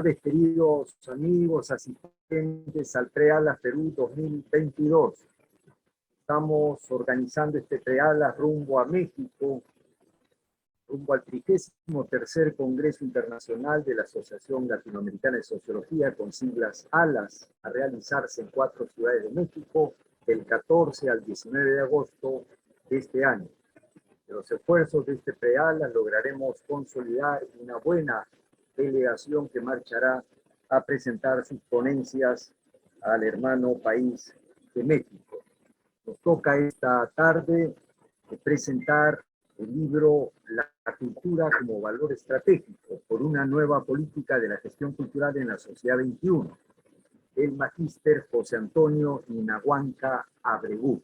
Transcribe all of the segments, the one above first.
tardes, queridos amigos, asistentes al Prealas Perú 2022. Estamos organizando este Prealas rumbo a México, rumbo al 33º Congreso Internacional de la Asociación Latinoamericana de Sociología, con siglas ALAS, a realizarse en 4 ciudades de México, del 14 al 19 de agosto de este año. De los esfuerzos de este Prealas lograremos consolidar una buena delegación que marchará a presentar sus ponencias al hermano país de México. Nos toca esta tarde presentar el libro La cultura como valor estratégico por una nueva política de la gestión cultural en la sociedad 21, del magíster José Antonio Ninahuanca Abregú.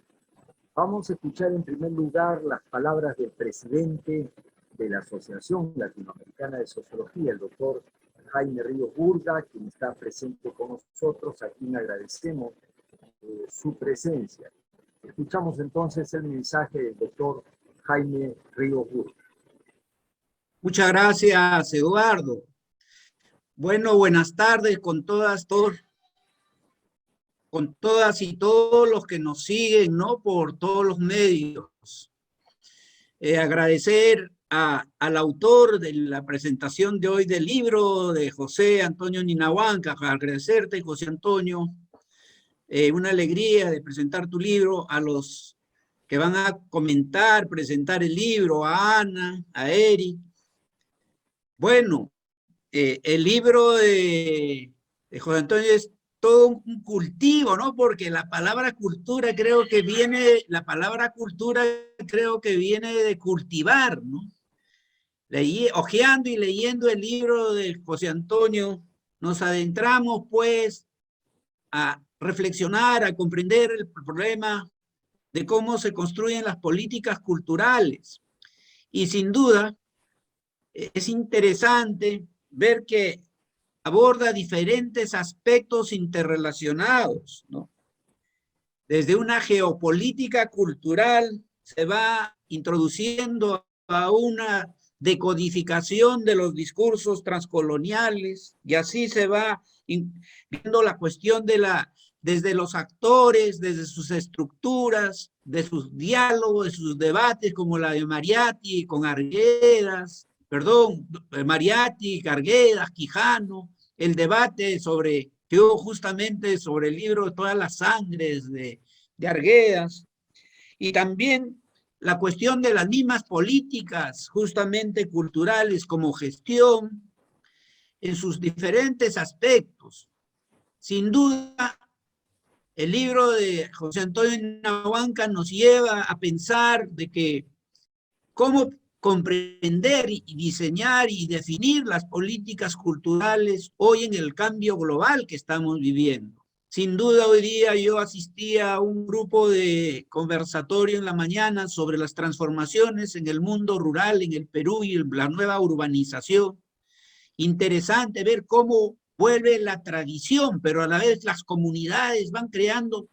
Vamos a escuchar en primer lugar las palabras del presidente de la Asociación Latinoamericana de Sociología, el doctor Jaime Ríos Burga, quien está presente con nosotros, a quien agradecemos su presencia. Escuchamos entonces el mensaje del doctor Jaime Ríos Burga. Muchas gracias, Eduardo. Bueno, buenas tardes con todas y todos los que nos siguen, ¿no? Por todos los medios. Agradecer al autor de la presentación de hoy del libro, de José Antonio Ninahuanca. Agradecerte, José Antonio. Una alegría de presentar tu libro. A los que van a comentar, presentar el libro, a Ana, a Eric. Bueno, el libro de José Antonio es todo un cultivo, ¿no? Porque la palabra cultura creo que viene de cultivar, ¿no? Hojeando y leyendo el libro de José Antonio, nos adentramos pues a reflexionar, a comprender el problema de cómo se construyen las políticas culturales. Y sin duda, es interesante ver que aborda diferentes aspectos interrelacionados, ¿no? Desde una geopolítica cultural se va introduciendo a una decodificación de los discursos transcoloniales, y así se va viendo la cuestión desde los actores, desde sus estructuras, de sus diálogos, de sus debates, como la de Mariatti con Arguedas, Mariatti, Arguedas, Quijano, el debate que hubo justamente sobre el libro de Todas las Sangres de Arguedas, y también la cuestión de las mismas políticas, justamente culturales, como gestión, en sus diferentes aspectos. Sin duda, el libro de José Antonio Ninahuanca nos lleva a pensar de que cómo comprender y diseñar y definir las políticas culturales hoy en el cambio global que estamos viviendo. Sin duda, hoy día yo asistí a un grupo de conversatorio en la mañana sobre las transformaciones en el mundo rural, en el Perú y la nueva urbanización. Interesante ver cómo vuelve la tradición, pero a la vez las comunidades van creando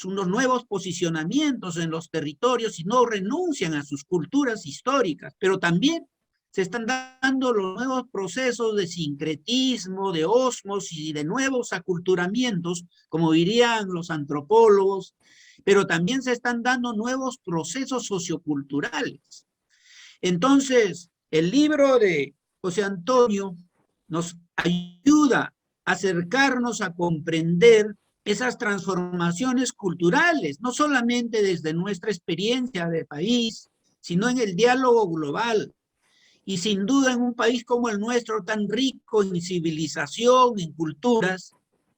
unos nuevos posicionamientos en los territorios y no renuncian a sus culturas históricas, pero también se están dando los nuevos procesos de sincretismo, de ósmosis y de nuevos aculturamientos, como dirían los antropólogos, pero también se están dando nuevos procesos socioculturales. Entonces, el libro de José Antonio nos ayuda a acercarnos a comprender esas transformaciones culturales, no solamente desde nuestra experiencia de país, sino en el diálogo global. Y sin duda en un país como el nuestro, tan rico en civilización, en culturas,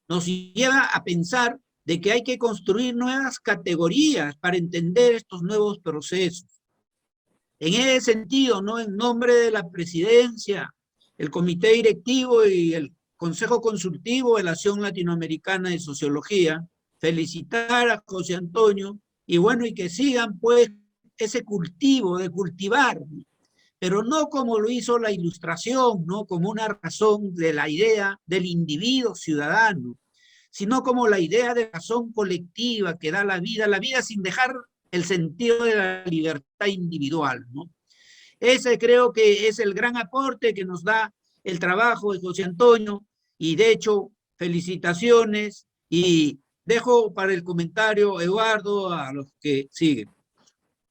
nos lleva a pensar de que hay que construir nuevas categorías para entender estos nuevos procesos. En ese sentido, ¿no? En nombre de la presidencia, el comité directivo y el Consejo Consultivo de la Asociación Latinoamericana de Sociología, felicitar a José Antonio y bueno, y que sigan pues ese cultivo de cultivar, pero no como lo hizo la Ilustración, no como una razón de la idea del individuo ciudadano, sino como la idea de razón colectiva que da la vida sin dejar el sentido de la libertad individual, ¿no? Ese creo que es el gran aporte que nos da el trabajo de José Antonio, Y de hecho, felicitaciones y dejo para el comentario, Eduardo, a los que siguen.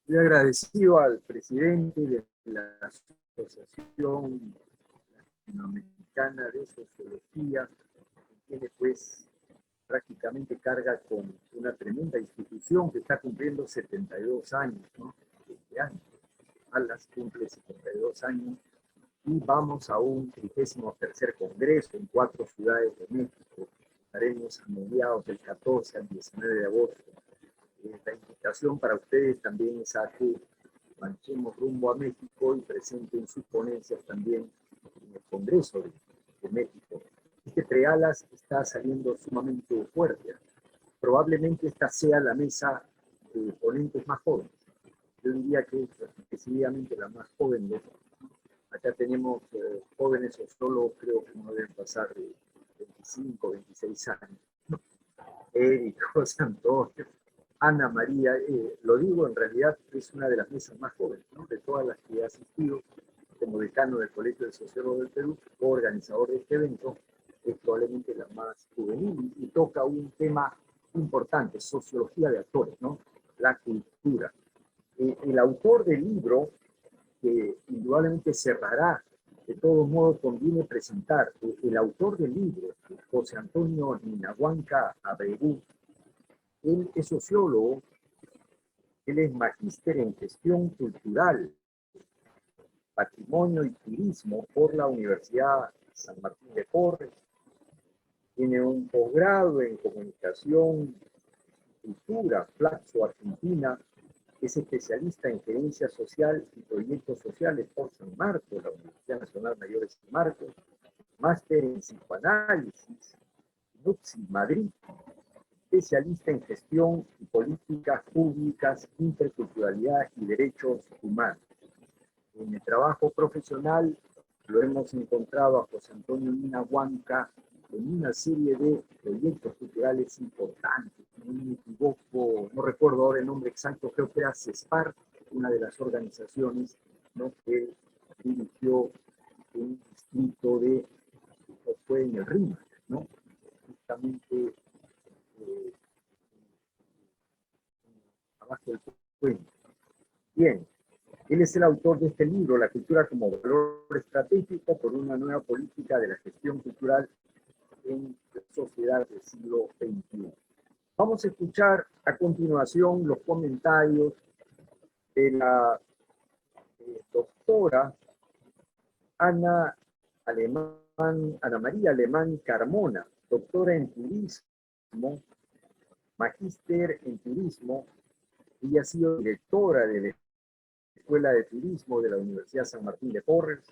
Estoy agradecido al presidente de la Asociación Latinoamericana de Sociología, que tiene pues prácticamente carga con una tremenda institución que está cumpliendo 72 años, ¿no? Este año. Alas cumple 72 años y vamos a un 33º Congreso en 4 ciudades de México. Estaremos a mediados del 14 al 19 de agosto. La invitación para ustedes también es a que marchemos rumbo a México y presenten sus ponencias también en el Congreso de México. Este Prealas está saliendo sumamente fuerte. Probablemente esta sea la mesa de ponentes más jóvenes. Yo diría que es decididamente la más joven de todas. Acá tenemos jóvenes o solo creo que no deben pasar de 25, 26 años. Eric, José Antonio, Ana María, lo digo, en realidad es una de las mesas más jóvenes, ¿no? De todas las que he asistido como decano del Colegio de Sociólogos del Perú, organizador de este evento, es probablemente la más juvenil y toca un tema importante, sociología de actores, ¿no? La cultura. El autor del libro, que indudablemente cerrará, de todos modos conviene presentar, el autor del libro, José Antonio Ninahuanca Abreu, él es sociólogo, él es magíster en gestión cultural, patrimonio y turismo por la Universidad San Martín de Porres, tiene un posgrado en comunicación y cultura, Flaxo, Argentina, es especialista en gerencia social y proyectos sociales por San Marcos, la Universidad Nacional Mayor de San Marcos, máster en psicoanálisis, NUPSI, Madrid, especialista en gestión y políticas públicas, interculturalidad y derechos humanos. En el trabajo profesional lo hemos encontrado a José Antonio Ninahuanca en una serie de proyectos culturales importantes. No me equivoco, no recuerdo ahora el nombre exacto, creo que era CESPAR, una de las organizaciones, ¿no?, que dirigió un distrito de, fue en el Rímac, ¿no? Justamente abajo del puente. Bien, él es el autor de este libro, La cultura como valor estratégico por una nueva política de la gestión cultural en la sociedad del siglo XXI. Vamos a escuchar a continuación los comentarios de la doctora Ana María Alemán Carmona, doctora en turismo, magíster en turismo, y ha sido directora de la Escuela de Turismo de la Universidad San Martín de Porres,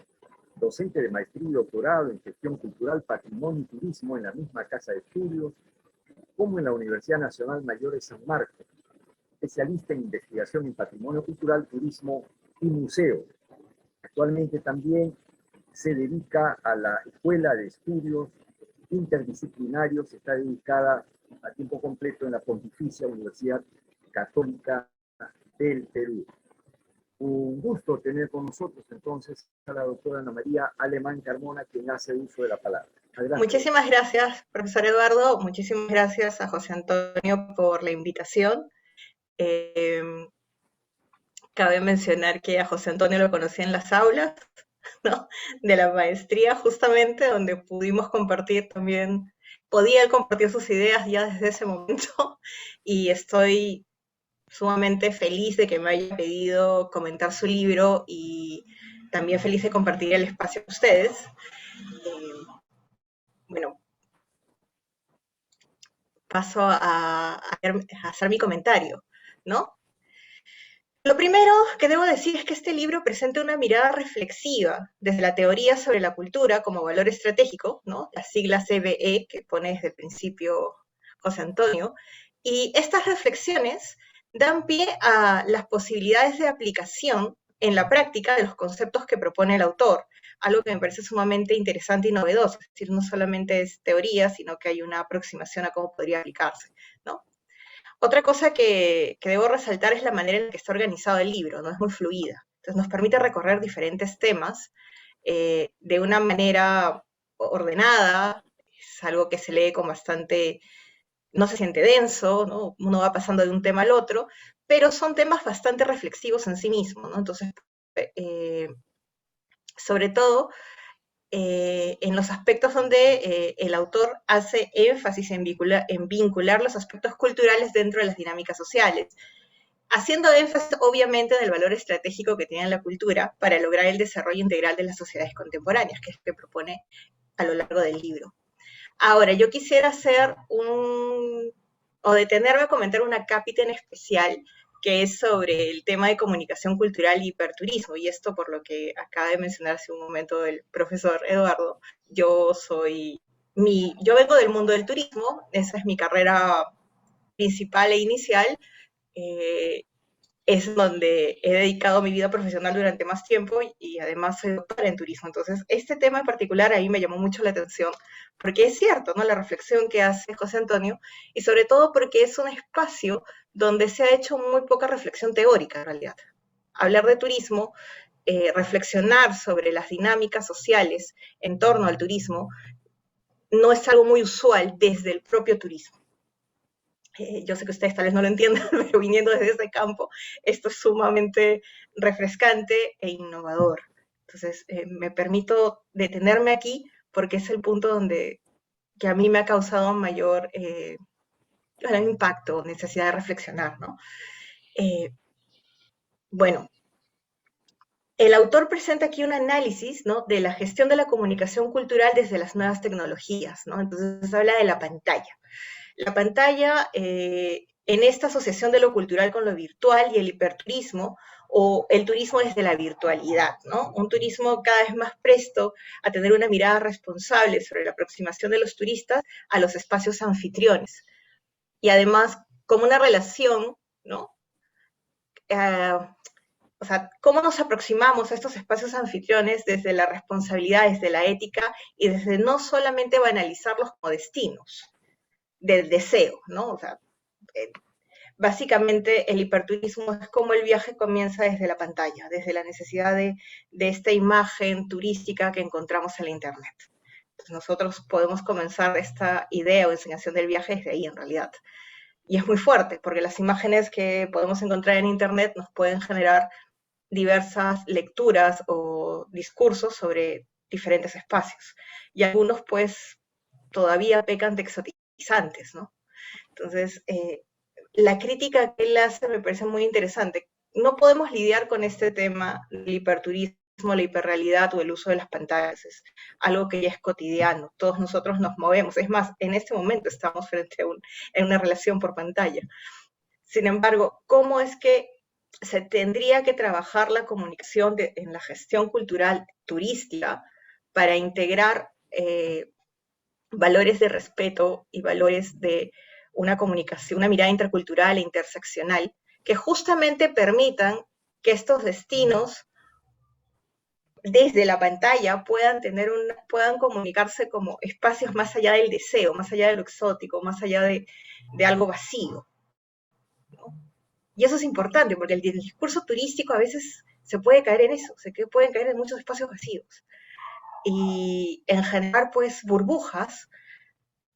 docente de maestría y doctorado en gestión cultural, patrimonio y turismo en la misma casa de estudios, como en la Universidad Nacional Mayor de San Marcos, especialista en investigación en patrimonio cultural, turismo y museos. Actualmente también se dedica a la Escuela de Estudios Interdisciplinarios, está dedicada a tiempo completo en la Pontificia Universidad Católica del Perú. Un gusto tener con nosotros entonces a la doctora Ana María Alemán Carmona, quien hace uso de la palabra. Adelante. Muchísimas gracias, profesor Eduardo. Muchísimas gracias a José Antonio por la invitación. Cabe mencionar que a José Antonio lo conocí en las aulas, ¿no?, de la maestría, justamente, donde pudimos compartir también, podía compartir sus ideas ya desde ese momento, y estoy sumamente feliz de que me haya pedido comentar su libro y también feliz de compartir el espacio con ustedes. Bueno, paso a hacer mi comentario, ¿no? Lo primero que debo decir es que este libro presenta una mirada reflexiva desde la teoría sobre la cultura como valor estratégico, ¿no?, la sigla CBE que pone desde el principio José Antonio, y estas reflexiones dan pie a las posibilidades de aplicación en la práctica de los conceptos que propone el autor, algo que me parece sumamente interesante y novedoso, es decir, no solamente es teoría, sino que hay una aproximación a cómo podría aplicarse, ¿no? Otra cosa que debo resaltar es la manera en la que está organizado el libro, ¿no? Es muy fluida. Entonces nos permite recorrer diferentes temas de una manera ordenada, es algo que se lee con bastante, no se siente denso, ¿no? Uno va pasando de un tema al otro, pero son temas bastante reflexivos en sí mismos, ¿no? Entonces, sobre todo, en los aspectos donde el autor hace énfasis en vincular los aspectos culturales dentro de las dinámicas sociales, haciendo énfasis obviamente en el valor estratégico que tiene la cultura para lograr el desarrollo integral de las sociedades contemporáneas, que es lo que propone a lo largo del libro. Ahora, yo quisiera hacer o detenerme a comentar una cápita en especial que es sobre el tema de comunicación cultural y hiperturismo, y esto por lo que acaba de mencionar hace un momento el profesor Eduardo. Yo vengo del mundo del turismo, esa es mi carrera principal e inicial, eh, es donde he dedicado mi vida profesional durante más tiempo y además soy doctora en turismo. Entonces, este tema en particular a mí me llamó mucho la atención porque es cierto, ¿no? La reflexión que hace José Antonio y sobre todo porque es un espacio donde se ha hecho muy poca reflexión teórica en realidad. Hablar de turismo, reflexionar sobre las dinámicas sociales en torno al turismo, no es algo muy usual desde el propio turismo. Yo sé que ustedes tal vez no lo entiendan, pero viniendo desde ese campo, esto es sumamente refrescante e innovador. Entonces, me permito detenerme aquí porque es el punto donde que a mí me ha causado mayor impacto, necesidad de reflexionar, ¿no? Bueno, el autor presenta aquí un análisis, ¿no?, de la gestión de la comunicación cultural desde las nuevas tecnologías, ¿no? Entonces habla de la pantalla. La pantalla, en esta asociación de lo cultural con lo virtual y el hiperturismo, o el turismo desde la virtualidad, ¿no? Un turismo cada vez más presto a tener una mirada responsable sobre la aproximación de los turistas a los espacios anfitriones. Y además, como una relación, ¿no? O sea, cómo nos aproximamos a estos espacios anfitriones desde la responsabilidad, desde la ética y desde no solamente banalizarlos como destinos del deseo, ¿no? O sea, básicamente el hiperturismo es como el viaje comienza desde la pantalla, desde la necesidad de esta imagen turística que encontramos en la internet. Entonces nosotros podemos comenzar esta idea o enseñación del viaje desde ahí en realidad. Y es muy fuerte, porque las imágenes que podemos encontrar en internet nos pueden generar diversas lecturas o discursos sobre diferentes espacios. Y algunos pues todavía pecan de exotizantes, ¿no? Entonces, la crítica que él hace me parece muy interesante. No podemos lidiar con este tema del hiperturismo, la hiperrealidad o el uso de las pantallas. Es algo que ya es cotidiano. Todos nosotros nos movemos. Es más, en este momento estamos frente a en una relación por pantalla. Sin embargo, ¿cómo es que se tendría que trabajar la comunicación en la gestión cultural turística para integrar valores de respeto y valores de una comunicación, una mirada intercultural e interseccional que justamente permitan que estos destinos desde la pantalla puedan comunicarse como espacios más allá del deseo, más allá de lo exótico, más allá de algo vacío, ¿no? Y eso es importante porque el discurso turístico a veces se puede caer en eso, pueden caer en muchos espacios vacíos y en generar pues burbujas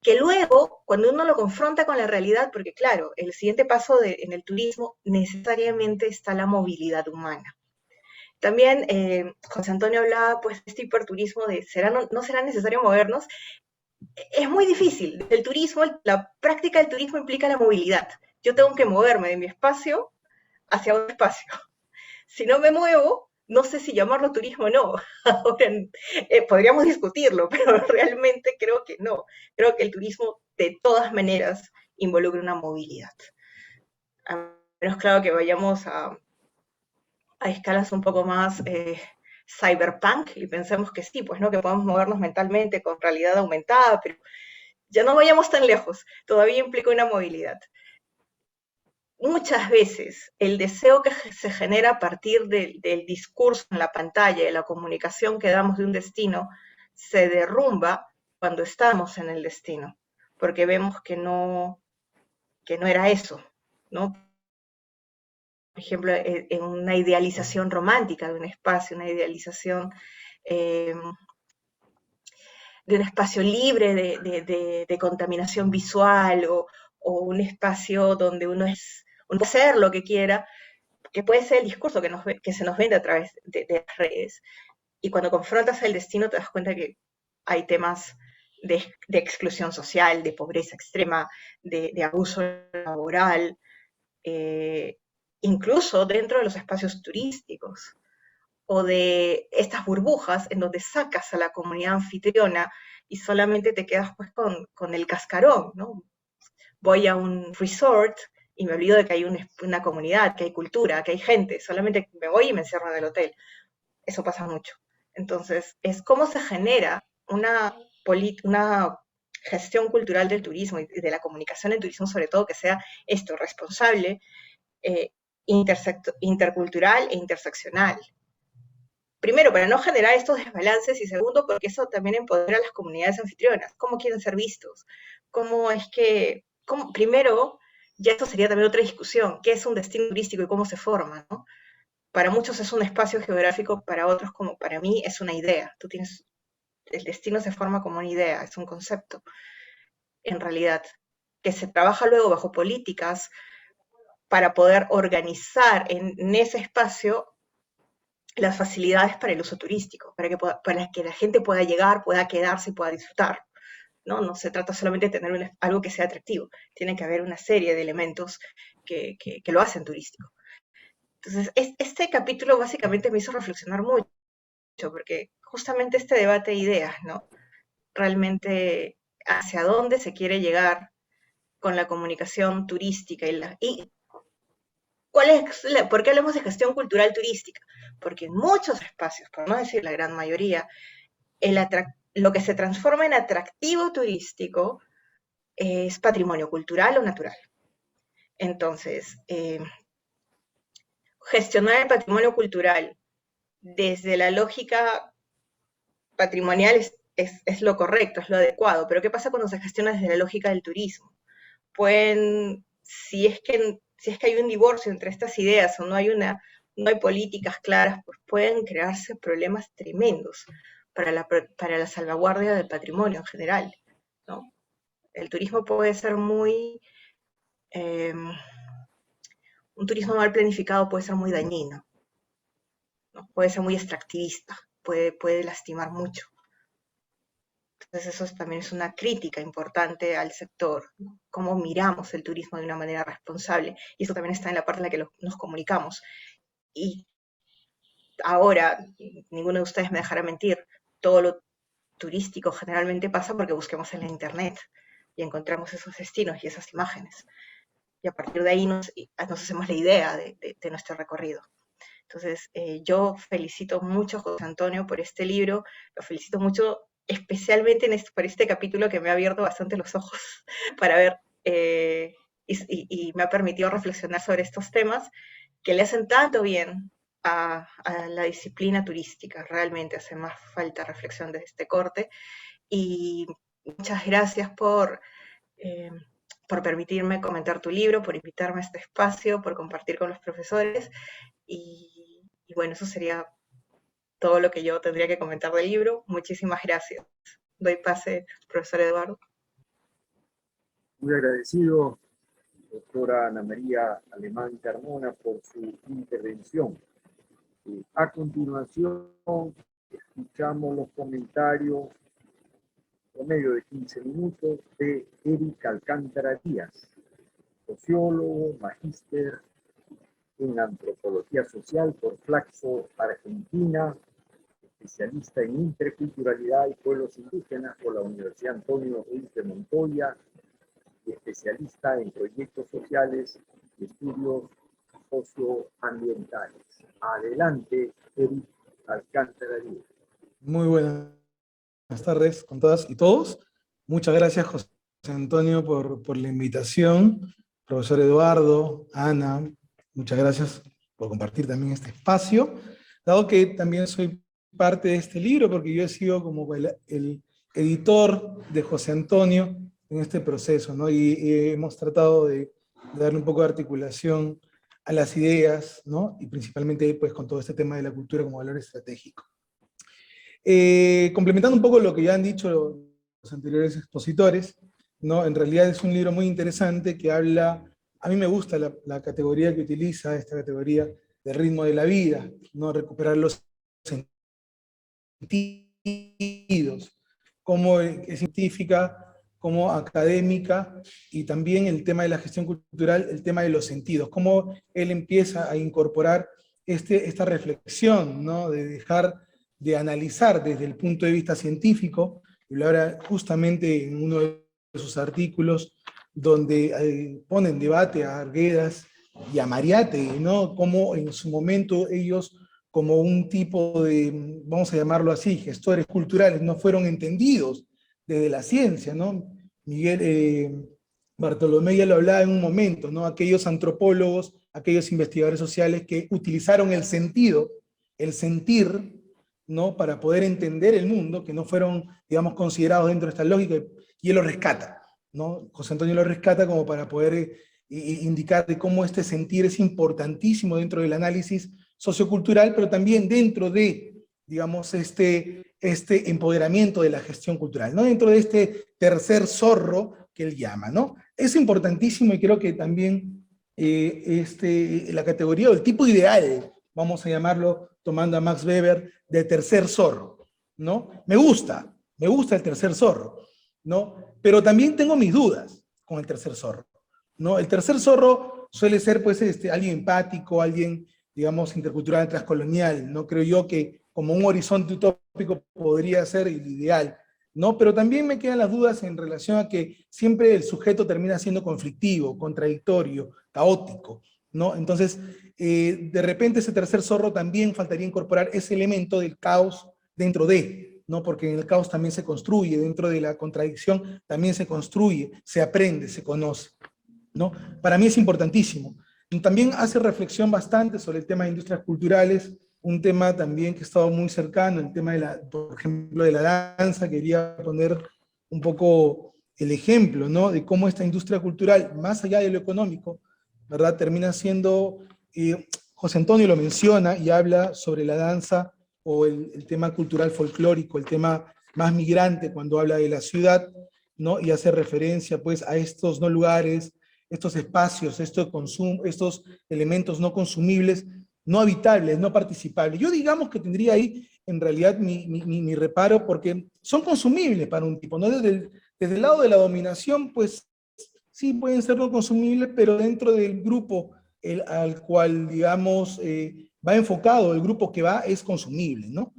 que luego, cuando uno lo confronta con la realidad, porque claro, el siguiente paso en el turismo necesariamente está la movilidad humana. También José Antonio hablaba pues de este hiperturismo de no será necesario movernos. Es muy difícil. El turismo, la práctica del turismo implica la movilidad. Yo tengo que moverme de mi espacio hacia otro espacio. Si no me muevo, no sé si llamarlo turismo o no. Ahora, podríamos discutirlo, pero realmente creo que no. Creo que el turismo de todas maneras involucra una movilidad. A menos claro que vayamos a escalas un poco más cyberpunk y pensemos que sí, pues no, que podemos movernos mentalmente con realidad aumentada, pero ya no vayamos tan lejos. Todavía implica una movilidad. Muchas veces el deseo que se genera a partir del discurso en la pantalla, de la comunicación que damos de un destino, se derrumba cuando estamos en el destino, porque vemos que no era eso, ¿no? Por ejemplo, en una idealización romántica de un espacio, una idealización un espacio libre de contaminación visual o un espacio donde uno puede hacer lo que quiera, que puede ser el discurso que se nos vende a través de las redes. Y cuando confrontas el destino te das cuenta que hay temas de exclusión social, de pobreza extrema, de abuso laboral, incluso dentro de los espacios turísticos, o de estas burbujas en donde sacas a la comunidad anfitriona y solamente te quedas pues con el cascarón, ¿no? Voy a un resort y me olvido de que hay una comunidad, que hay cultura, que hay gente, solamente me voy y me encierro en el hotel. Eso pasa mucho. Entonces, es cómo se genera una gestión cultural del turismo y de la comunicación en turismo, sobre todo, que sea esto, responsable, eh, intercultural e interseccional. Primero, para no generar estos desbalances, y segundo, porque eso también empodera a las comunidades anfitrionas. ¿Cómo quieren ser vistos? ¿Cómo es que, primero, ya esto sería también otra discusión, ¿qué es un destino turístico y cómo se forma, ¿no? Para muchos es un espacio geográfico, para otros, como para mí, es una idea. El destino se forma como una idea, es un concepto, en realidad, que se trabaja luego bajo políticas para poder organizar en ese espacio las facilidades para el uso turístico, para que la gente pueda llegar, pueda quedarse y pueda disfrutar. ¿No? No se trata solamente de tener algo que sea atractivo, tiene que haber una serie de elementos que lo hacen turístico. Entonces, este capítulo básicamente me hizo reflexionar mucho, porque justamente este debate de ideas, ¿no? Realmente hacia dónde se quiere llegar con la comunicación turística y ¿por qué hablamos de gestión cultural turística? Porque en muchos espacios, por no decir la gran mayoría, lo que se transforma en atractivo turístico es patrimonio cultural o natural. Entonces, gestionar el patrimonio cultural desde la lógica patrimonial es lo correcto, es lo adecuado, pero ¿qué pasa cuando se gestiona desde la lógica del turismo? Si es que hay un divorcio entre estas ideas o no hay políticas claras, pues pueden crearse problemas tremendos para la salvaguardia del patrimonio en general, ¿no? El turismo puede ser un turismo mal planificado puede ser muy dañino, ¿no? Puede ser muy extractivista, puede lastimar mucho. Entonces eso también es una crítica importante al sector, ¿no? Cómo miramos el turismo de una manera responsable. Y eso también está en la parte en la que nos comunicamos. Y ahora, ninguno de ustedes me dejará mentir, todo lo turístico generalmente pasa porque busquemos en la internet y encontramos esos destinos y esas imágenes. Y a partir de ahí nos hacemos la idea de nuestro recorrido. Entonces, yo felicito mucho a José Antonio por este libro, lo felicito mucho especialmente por este capítulo que me ha abierto bastante los ojos para ver y me ha permitido reflexionar sobre estos temas que le hacen tanto bien a la disciplina turística. Realmente hace más falta reflexión de este corte. Y muchas gracias por permitirme comentar tu libro, por invitarme a este espacio, por compartir con los profesores. Y bueno, eso sería todo lo que yo tendría que comentar del libro. Muchísimas gracias. Doy pase, profesor Eduardo. Muy agradecido, doctora Ana María Alemán Carmona, por su intervención. A continuación, escuchamos los comentarios por medio de 15 minutos de Eric Alcántara Díaz, sociólogo, magíster en antropología social por Flaxo, Argentina, especialista en interculturalidad y pueblos indígenas por la Universidad Antonio Ruiz de Montoya, y especialista en proyectos sociales y estudios socioambientales. Adelante, Eric Alcántara Díaz. Muy buenas tardes con todas y todos. Muchas gracias, José Antonio, por la invitación. Profesor Eduardo, Ana, muchas gracias por compartir también este espacio. Dado que también soy parte de este libro, porque yo he sido como el editor de José Antonio en este proceso, ¿no? Y hemos tratado de darle un poco de articulación a las ideas, ¿no? Y principalmente pues, con todo este tema de la cultura como valor estratégico. Complementando un poco lo que ya han dicho los anteriores expositores, ¿no? En realidad es un libro muy interesante que habla, a mí me gusta la categoría que utiliza, esta categoría del ritmo de la vida, ¿no? Recuperar los sentidos, como es científica, como académica, y también el tema de la gestión cultural, el tema de los sentidos, cómo él empieza a incorporar esta reflexión, ¿no? De dejar de analizar desde el punto de vista científico, y lo habla justamente en uno de sus artículos, donde pone en debate a Arguedas y a Mariátegui, ¿no? Cómo en su momento ellos, como un tipo de, vamos a llamarlo así, gestores culturales, no fueron entendidos desde la ciencia, ¿no? Bartolomé ya lo hablaba en un momento, ¿no? Aquellos antropólogos, aquellos investigadores sociales que utilizaron el sentido, el sentir, ¿no? Para poder entender el mundo, que no fueron, digamos, considerados dentro de esta lógica, y él lo rescata, ¿no? José Antonio lo rescata como para poder indicar de cómo este sentir es importantísimo dentro del análisis sociocultural, pero también dentro de, digamos, este empoderamiento de la gestión cultural, ¿no? Dentro de este tercer zorro que él llama, ¿no? Es importantísimo, y creo que también la categoría o el tipo ideal, vamos a llamarlo, tomando a Max Weber, de tercer zorro, ¿no? Me gusta el tercer zorro, ¿no? Pero también tengo mis dudas con el tercer zorro, ¿no? El tercer zorro suele ser, pues, alguien empático, alguien, digamos, intercultural, transcolonial, ¿no? Creo yo que como un horizonte utópico podría ser el ideal, ¿no? Pero también me quedan las dudas en relación a que siempre el sujeto termina siendo conflictivo, contradictorio, caótico, ¿no? Entonces, de repente ese tercer zorro también faltaría incorporar ese elemento del caos dentro de, ¿no? Porque en el caos también se construye, dentro de la contradicción también se construye, se aprende, se conoce, ¿no? Para mí es importantísimo. También hace reflexión bastante sobre el tema de industrias culturales, un tema también que ha estado muy cercano, el tema de por ejemplo, de la danza. Quería poner un poco el ejemplo, ¿no? De cómo esta industria cultural, más allá de lo económico, ¿verdad? Termina siendo, José Antonio lo menciona y habla sobre la danza o el tema cultural folclórico, el tema más migrante cuando habla de la ciudad, ¿no? Y hace referencia, pues, a estos no lugares, estos espacios, estos elementos no consumibles, no habitables, no participables. Yo digamos que tendría ahí en realidad mi reparo, porque son consumibles para un tipo, ¿no? Desde el lado de la dominación, pues sí pueden ser no consumibles, pero dentro del grupo al cual, digamos, va enfocado, el grupo que va es consumible, ¿no?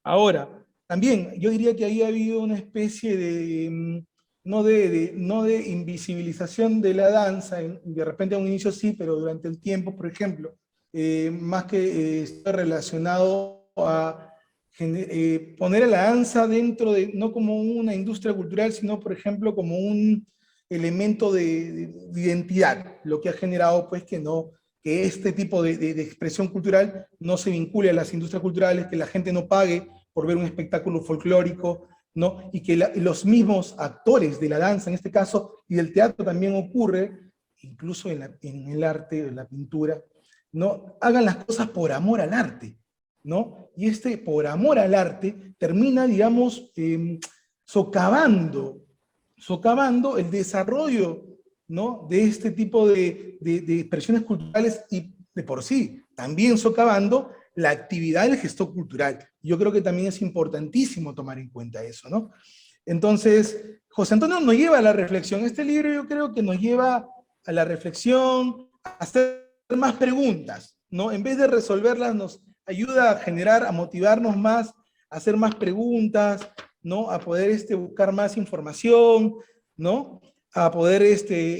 Ahora, también yo diría que ahí ha habido una especie de no de invisibilización de la danza, de repente a un inicio sí, pero durante el tiempo, por ejemplo, más que está relacionado a poner a la danza dentro de, no como una industria cultural, sino, por ejemplo, como un elemento de identidad, lo que ha generado, pues, que este tipo de expresión cultural no se vincule a las industrias culturales, que la gente no pague por ver un espectáculo folclórico, ¿no? Y que los mismos actores de la danza, en este caso, y del teatro también ocurre, incluso en el arte, en la pintura, ¿no? Hagan las cosas por amor al arte, ¿no? Y por amor al arte termina, digamos, socavando el desarrollo, ¿no? De este tipo de expresiones culturales, y de por sí también socavando la actividad del gestor cultural. Yo creo que también es importantísimo tomar en cuenta eso, ¿no? Entonces, José Antonio nos lleva a la reflexión. Este libro yo creo que nos lleva a la reflexión, a hacer más preguntas, ¿no? En vez de resolverlas, nos ayuda a generar, a motivarnos más, a hacer más preguntas, ¿no? A poder buscar más información, ¿no? A poder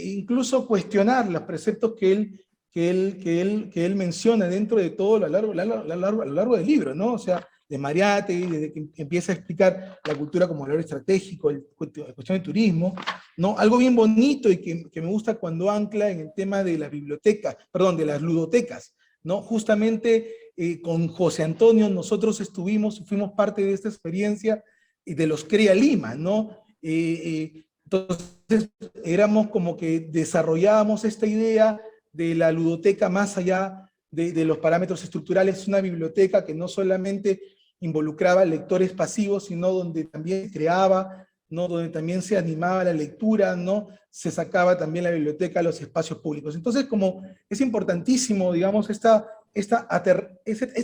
incluso cuestionar los preceptos que él menciona dentro de todo a lo largo del libro, ¿no? O sea, de Mariátegui, desde que empieza a explicar la cultura como valor estratégico, la cuestión de turismo, ¿no? Algo bien bonito y que me gusta cuando ancla en el tema de la biblioteca, perdón, de las ludotecas, ¿no? Justamente con José Antonio nosotros fuimos parte de esta experiencia y de los CREA Lima, ¿no? Entonces éramos como que desarrollábamos esta idea de la ludoteca más allá de los parámetros estructurales. Es una biblioteca que no solamente involucraba lectores pasivos, sino donde también se creaba, ¿no? Donde también se animaba la lectura, ¿no? Se sacaba también la biblioteca a los espacios públicos. Entonces, como es importantísimo, digamos, este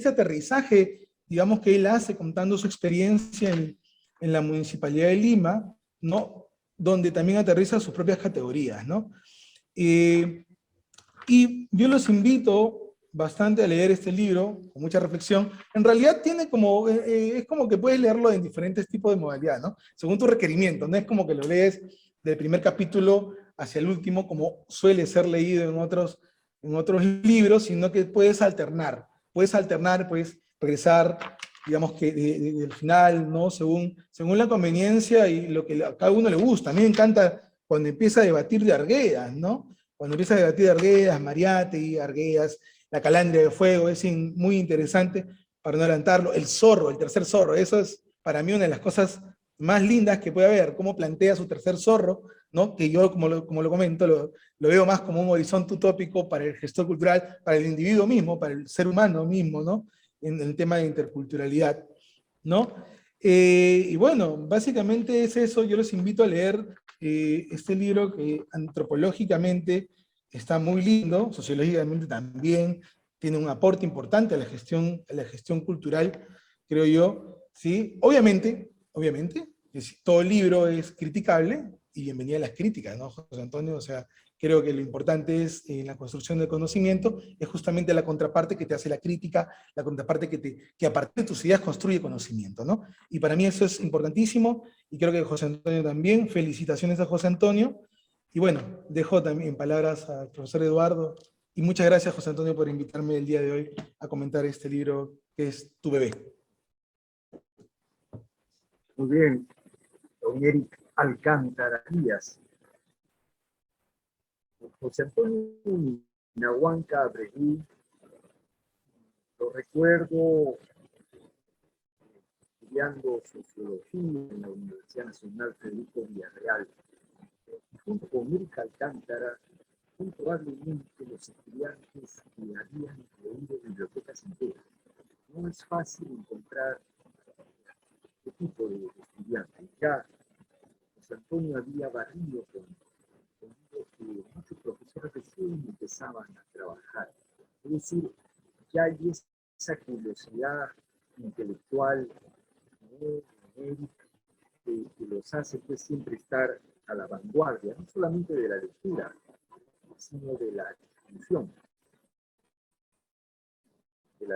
aterrizaje, digamos, que él hace contando su experiencia en la Municipalidad de Lima, ¿no? Donde también aterriza sus propias categorías, ¿no? Y yo los invito bastante a leer este libro, con mucha reflexión. En realidad tiene como, es como que puedes leerlo en diferentes tipos de modalidad, ¿no? Según tu requerimiento, no es como que lo lees del primer capítulo hacia el último, como suele ser leído en otros libros, sino que puedes alternar, puedes regresar, digamos que del final, ¿no? Según la conveniencia y lo que a cada uno le gusta. A mí me encanta cuando empieza a debatir de Arguedas, ¿no? Cuando empieza a debatir de Arguedas, Mariátegui, Arguedas, la calandria de fuego, es muy interesante para no adelantarlo. El zorro, el tercer zorro, eso es para mí una de las cosas más lindas que puede haber, cómo plantea su tercer zorro, ¿no? Que yo, como lo comento, lo veo más como un horizonte utópico para el gestor cultural, para el individuo mismo, para el ser humano mismo, ¿no? En el tema de interculturalidad, ¿no? Y bueno, básicamente es eso. Yo los invito a leer este libro que antropológicamente está muy lindo, sociológicamente también, tiene un aporte importante a la gestión cultural, creo yo, ¿sí? Obviamente, todo libro es criticable, y bienvenida a las críticas, ¿no, José Antonio? O sea, creo que lo importante es, en la construcción del conocimiento, es justamente la contraparte que te hace la crítica, la contraparte que a partir de tus ideas construye conocimiento, ¿no? Y para mí eso es importantísimo, y creo que José Antonio también. Felicitaciones a José Antonio. Y bueno, dejo también palabras al profesor Eduardo, y muchas gracias, José Antonio, por invitarme el día de hoy a comentar este libro que es Tu bebé. Muy bien, don Eric Alcántara Díaz. José Antonio Nahuanca Abreu, lo recuerdo estudiando sociología en la Universidad Nacional Federico Villarreal. Y junto con Eric Alcántara, son probablemente los estudiantes que habían leído bibliotecas enteras. No es fácil encontrar este tipo de estudiantes. Ya José Antonio había barrido con libros que muchos profesores recién empezaban a trabajar. Es decir, ya hay esa curiosidad intelectual, ¿no? Eric, que los hace pues siempre estar a la vanguardia, no solamente de la lectura, sino de la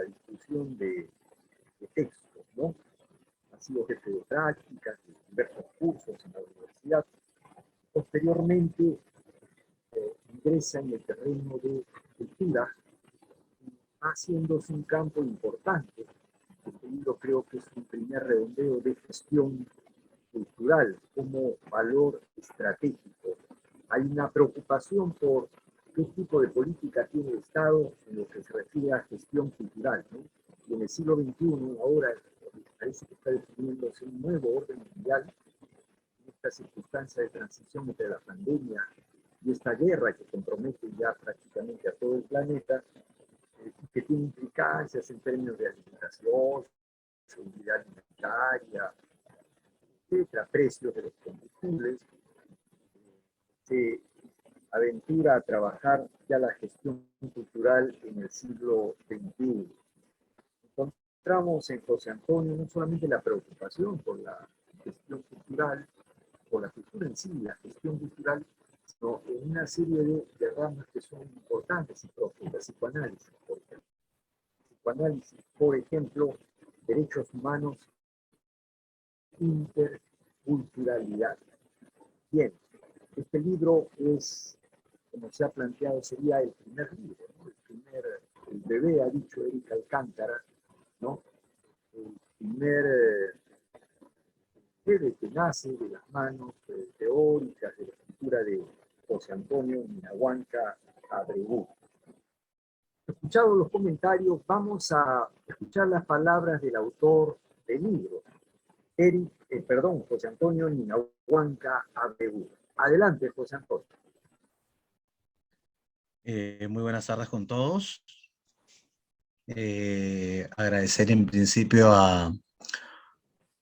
discusión de textos, ¿no? Ha sido jefe de prácticas, de diversos cursos en la universidad. Posteriormente ingresa en el terreno de cultura, haciéndose un campo importante. Este libro creo que es un primer redondeo de gestión cultural como valor estratégico. Hay una preocupación por qué tipo de política tiene el Estado en lo que se refiere a gestión cultural, ¿no? Y en el siglo XXI, ahora parece que está definiéndose un nuevo orden mundial, en esta circunstancia de transición entre la pandemia y esta guerra que compromete ya prácticamente a todo el planeta, que tiene implicancias en términos de alimentación, seguridad alimentaria, etcétera, precios de los combustibles. Se aventura a trabajar ya la gestión cultural en el siglo XXI. Encontramos en José Antonio no solamente la preocupación por la gestión cultural, por la cultura en sí, la gestión cultural, sino en una serie de ramas que son importantes y profundas. Psicoanálisis, por ejemplo. Psicoanálisis, por ejemplo, derechos humanos, interculturalidad. Bien, este libro es, como se ha planteado, sería el primer libro, ¿no? El bebé, ha dicho Eric Alcántara, ¿no? El primer bebé que nace de las manos teóricas de la escritura de José Antonio Nahuanca Abreu. Escuchados los comentarios, vamos a escuchar las palabras del autor del libro, José Antonio Nahuanca Abreu. Adelante, José Antonio. Muy buenas tardes con todos. Agradecer en principio a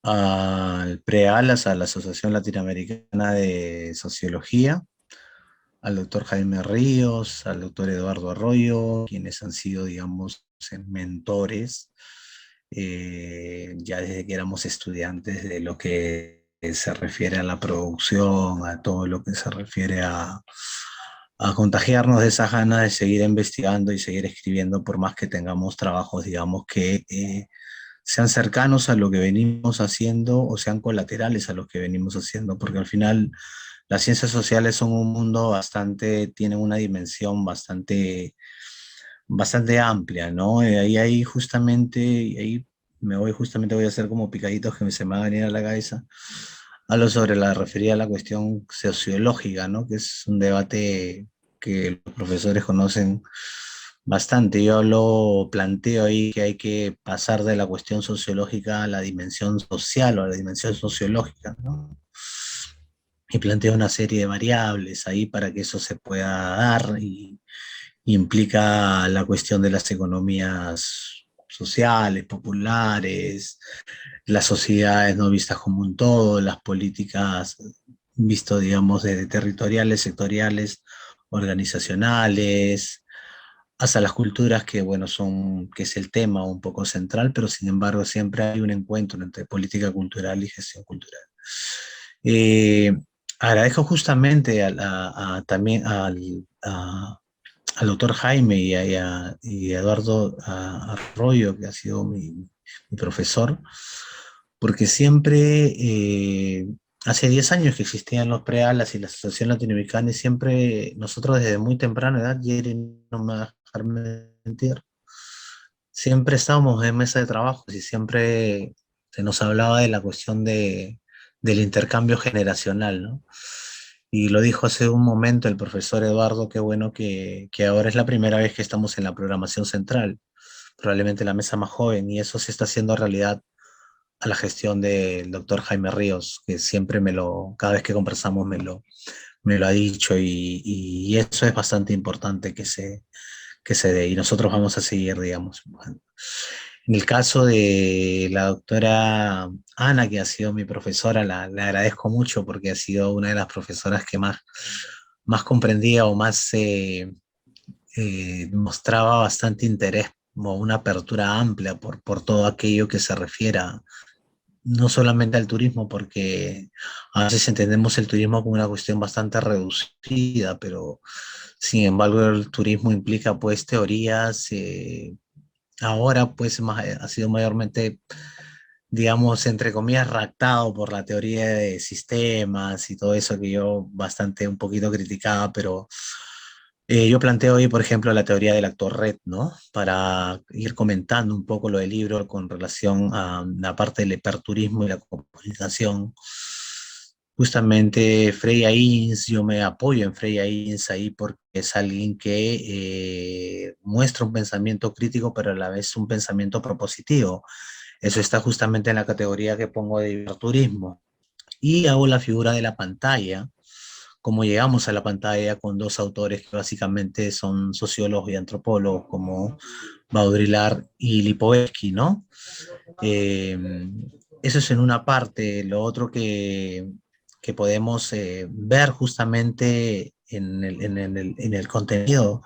al PREALAS, a la Asociación Latinoamericana de Sociología, al doctor Jaime Ríos, al doctor Eduardo Arroyo, quienes han sido, digamos, mentores ya desde que éramos estudiantes de lo que se refiere a la producción, a todo lo que se refiere a contagiarnos de esas ganas de seguir investigando y seguir escribiendo, por más que tengamos trabajos, digamos, que sean cercanos a lo que venimos haciendo o sean colaterales a lo que venimos haciendo, porque al final las ciencias sociales son un mundo bastante, tienen una dimensión bastante amplia, ¿no? Ahí justamente, y ahí voy a hacer como picaditos que se me van a venir a la cabeza, hablo sobre la referida a la cuestión sociológica, ¿no? Que es un debate que los profesores conocen bastante. Yo planteo ahí que hay que pasar de la cuestión sociológica a la dimensión social o a la dimensión sociológica, ¿no? Y planteo una serie de variables ahí para que eso se pueda dar y implica la cuestión de las economías sociales, populares, las sociedades no vistas como un todo, las políticas visto, digamos, de territoriales, sectoriales, organizacionales, hasta las culturas que, bueno, que es el tema un poco central, pero sin embargo siempre hay un encuentro entre política cultural y gestión cultural. Eh, Agradezco justamente también al doctor Jaime y a Eduardo Arroyo, que ha sido mi profesor, porque siempre, hace 10 años que existían los prealas y la Asociación Latinoamericana, y siempre nosotros desde muy temprana edad, Jerry no me va a dejar mentir, siempre estábamos en mesa de trabajo y siempre se nos hablaba de la cuestión del intercambio generacional, ¿no? Y lo dijo hace un momento el profesor Eduardo, qué bueno que ahora es la primera vez que estamos en la programación central, probablemente la mesa más joven, y eso se está haciendo realidad a la gestión del doctor Jaime Ríos, que siempre cada vez que conversamos me lo ha dicho, y eso es bastante importante que se dé, y nosotros vamos a seguir, digamos. En el caso de la doctora Ana, que ha sido mi profesora, le agradezco mucho porque ha sido una de las profesoras que más comprendía o más mostraba bastante interés o una apertura amplia por todo aquello que se refiera no solamente al turismo, porque a veces entendemos el turismo como una cuestión bastante reducida, pero sin embargo el turismo implica pues teorías, ahora pues ha sido mayormente, digamos, entre comillas, raptado por la teoría de sistemas y todo eso que yo bastante un poquito criticaba, pero yo planteo hoy, por ejemplo, la teoría del actor red, ¿no? Para ir comentando un poco lo del libro con relación a la parte del hiperturismo y la comunicación. Justamente Freya Ins, yo me apoyo en Freya Ins ahí porque es alguien que muestra un pensamiento crítico, pero a la vez un pensamiento propositivo. Eso está justamente en la categoría que pongo de hiperturismo. Y hago la figura de la pantalla, como llegamos a la pantalla con dos autores que básicamente son sociólogos y antropólogos, como Baudrillard y Lipovetsky, ¿no? Eh, Eso es en una parte. Lo otro que podemos ver justamente en el contenido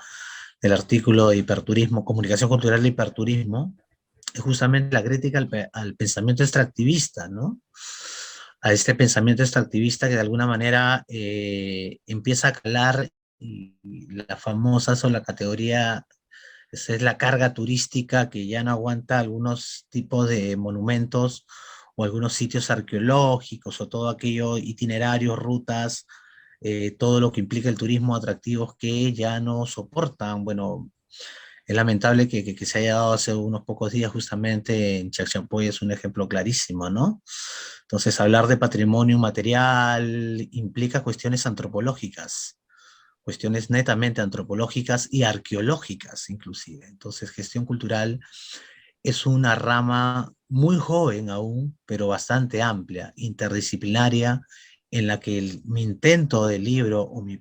del artículo de hiperturismo, comunicación cultural de hiperturismo, es justamente la crítica al pensamiento extractivista, ¿no? A este pensamiento extractivista que de alguna manera empieza a calar, y la famosa o la categoría, esa es la carga turística que ya no aguanta algunos tipos de monumentos o algunos sitios arqueológicos o todo aquello, itinerarios, rutas, todo lo que implica el turismo, atractivos que ya no soportan. Bueno, es lamentable que se haya dado hace unos pocos días justamente en Chachapoy, es un ejemplo clarísimo, ¿no? Entonces, hablar de patrimonio material implica cuestiones antropológicas, cuestiones netamente antropológicas y arqueológicas inclusive. Entonces, gestión cultural es una rama muy joven aún, pero bastante amplia, interdisciplinaria, en la que mi intento de libro o mi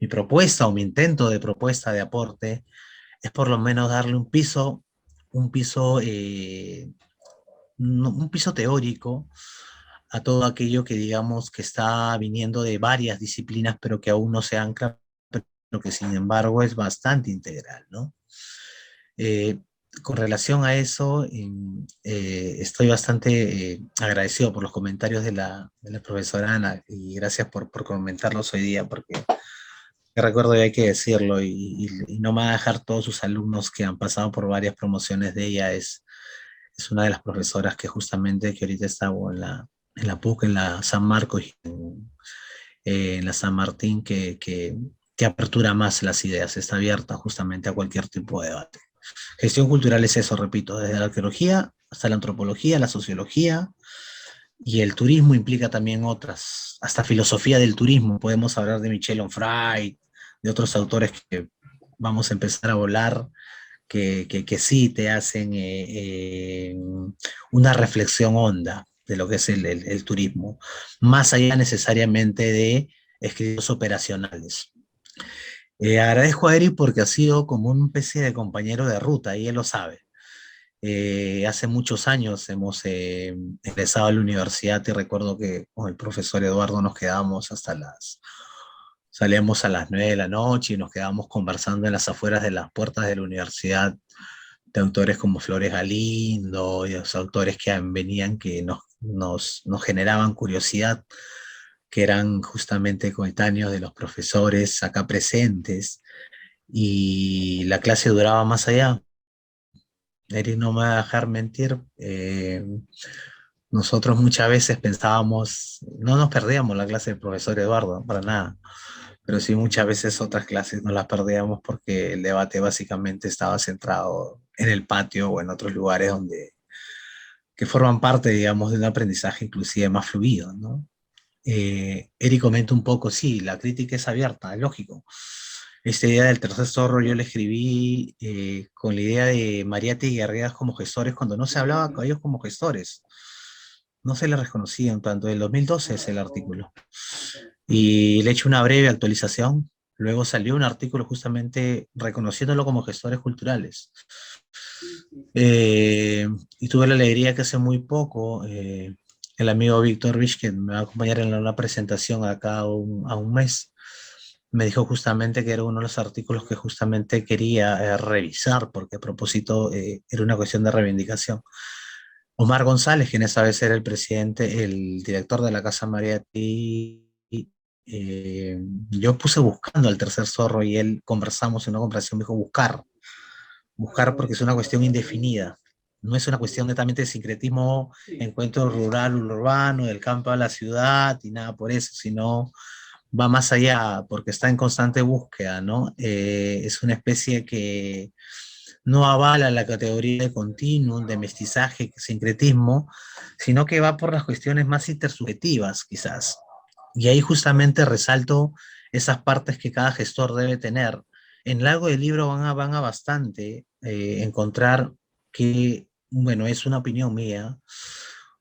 propuesta o mi intento de propuesta de aporte es por lo menos darle un piso un piso teórico a todo aquello que digamos que está viniendo de varias disciplinas, pero que aún no se ancla, pero que sin embargo es bastante integral, ¿no? Eh, con relación a eso, estoy bastante agradecido por los comentarios de la profesora Ana, y gracias por comentarlos hoy día, porque recuerdo y hay que decirlo, y no me va a dejar todos sus alumnos que han pasado por varias promociones de ella. Es una de las profesoras que justamente, que ahorita está en la PUC, en la San Marcos y en la San Martín, que apertura más las ideas, está abierta justamente a cualquier tipo de debate. Gestión cultural es eso, repito, desde la arqueología hasta la antropología, la sociología, y el turismo implica también otras, hasta filosofía del turismo. Podemos hablar de Michel Onfray, de otros autores que vamos a empezar a volar, que sí te hacen una reflexión honda de lo que es el turismo, más allá necesariamente de escritos operacionales. Agradezco a Eric porque ha sido como una especie de compañero de ruta, y él lo sabe. Hace muchos años hemos egresado a la universidad, y recuerdo que con el profesor Eduardo nos quedábamos salíamos a las 9 de la noche y nos quedábamos conversando en las afueras de las puertas de la universidad, de autores como Flores Galindo, y los autores que venían, que nos generaban curiosidad, que eran justamente coetáneos de los profesores acá presentes, y la clase duraba más allá. Eric no me va a dejar mentir. Nosotros muchas veces pensábamos, no nos perdíamos la clase del profesor Eduardo, para nada, pero sí muchas veces otras clases nos las perdíamos porque el debate básicamente estaba centrado en el patio o en otros lugares que forman parte, digamos, de un aprendizaje inclusive más fluido, ¿no? Eric comenta un poco, sí, la crítica es abierta, es lógico. Esta idea del tercer zorro yo la escribí con la idea de Mariate y Garrigas como gestores, cuando no se hablaba con ellos como gestores. No se les reconocían tanto. El 2012 es el artículo. Y le he hecho una breve actualización. Luego salió un artículo justamente reconociéndolo como gestores culturales. Y tuve la alegría que hace muy poco el amigo Víctor Rich, que me va a acompañar en una presentación acá a un mes, me dijo justamente que era uno de los artículos que justamente quería revisar, porque a propósito era una cuestión de reivindicación. Omar González, quien esa vez era el presidente, el director de la Casa Mariatti, yo puse buscando al tercer zorro y él conversamos en una conversación, me dijo buscar porque es una cuestión indefinida. No es una cuestión netamente de sincretismo, encuentro rural, urbano, del campo a la ciudad y nada por eso, sino va más allá porque está en constante búsqueda, ¿no? Es una especie que no avala la categoría de continuum, de mestizaje, sincretismo, sino que va por las cuestiones más intersubjetivas, quizás. Y ahí justamente resalto esas partes que cada gestor debe tener. En largo del libro van a bastante encontrar que, bueno, es una opinión mía,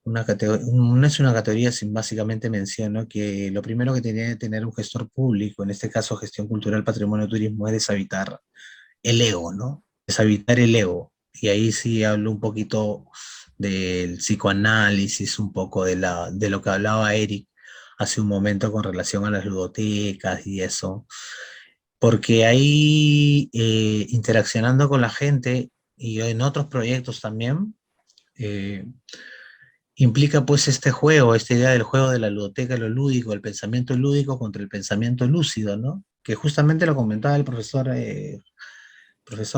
no es una categoría, básicamente menciono que lo primero que tiene que tener un gestor público, en este caso gestión cultural, patrimonio, turismo, es deshabitar el ego, ¿no? Deshabitar el ego. Y ahí sí hablo un poquito del psicoanálisis, un poco de lo que hablaba Eric hace un momento con relación a las ludotecas y eso. Porque ahí, interaccionando con la gente y en otros proyectos también, implica pues este juego, esta idea del juego de la ludoteca, lo lúdico, el pensamiento lúdico contra el pensamiento lúcido, ¿no? Que justamente lo comentaba el profesor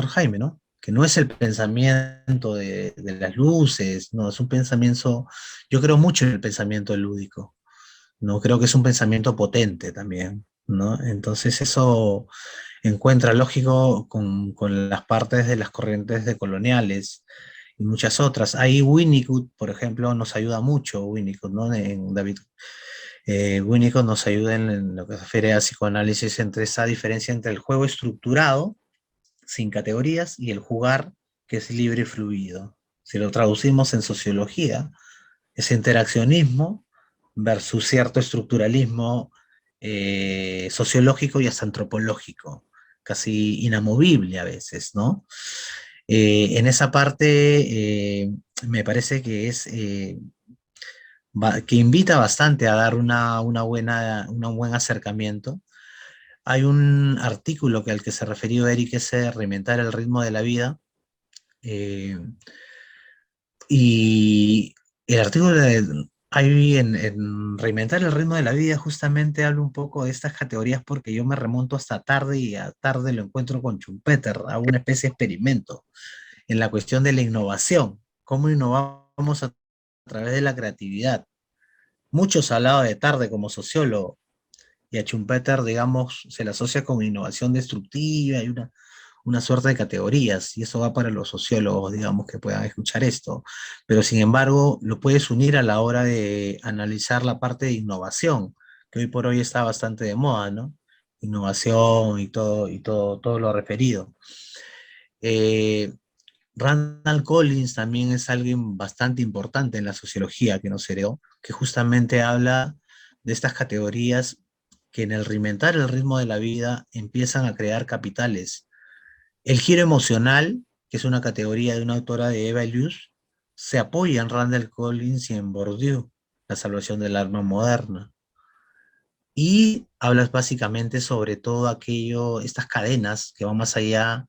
Jaime, ¿no? Que no es el pensamiento de las luces, no, es un pensamiento, yo creo mucho en el pensamiento lúdico, ¿no? Creo que es un pensamiento potente también, ¿no? Entonces eso encuentra lógico con las partes de las corrientes decoloniales y muchas otras. Ahí Winnicott, por ejemplo, nos ayuda mucho, Winnicott, ¿no? David. Winnicott nos ayuda en lo que se refiere a psicoanálisis, entre esa diferencia entre el juego estructurado, sin categorías, y el jugar, que es libre y fluido. Si lo traducimos en sociología, ese interaccionismo versus cierto estructuralismo sociológico y hasta antropológico, casi inamovible a veces, ¿no? En esa parte me parece que que invita bastante a dar un buen acercamiento. Hay un artículo al que se refirió Eric, que es Reinventar el ritmo de la vida. Y el artículo ahí en Reinventar el ritmo de la vida justamente habla un poco de estas categorías, porque yo me remonto hasta tarde y a tarde lo encuentro con Schumpeter, a una especie de experimento en la cuestión de la innovación. ¿Cómo innovamos a través de la creatividad? Muchos hablado de tarde como sociólogo, y a Schumpeter, digamos, se le asocia con innovación destructiva y una suerte de categorías, y eso va para los sociólogos, digamos, que puedan escuchar esto. Pero sin embargo, lo puedes unir a la hora de analizar la parte de innovación, que hoy por hoy está bastante de moda, ¿no? Innovación todo lo referido. Eh, Randall Collins también es alguien bastante importante en la sociología que nos heredó, que justamente habla de estas categorías que en el reinventar el ritmo de la vida empiezan a crear capitales. El giro emocional, que es una categoría de una autora de Eva Illouz, se apoya en Randall Collins y en Bourdieu, La salvación del alma moderna. Y hablas básicamente sobre todo aquello, estas cadenas que van más allá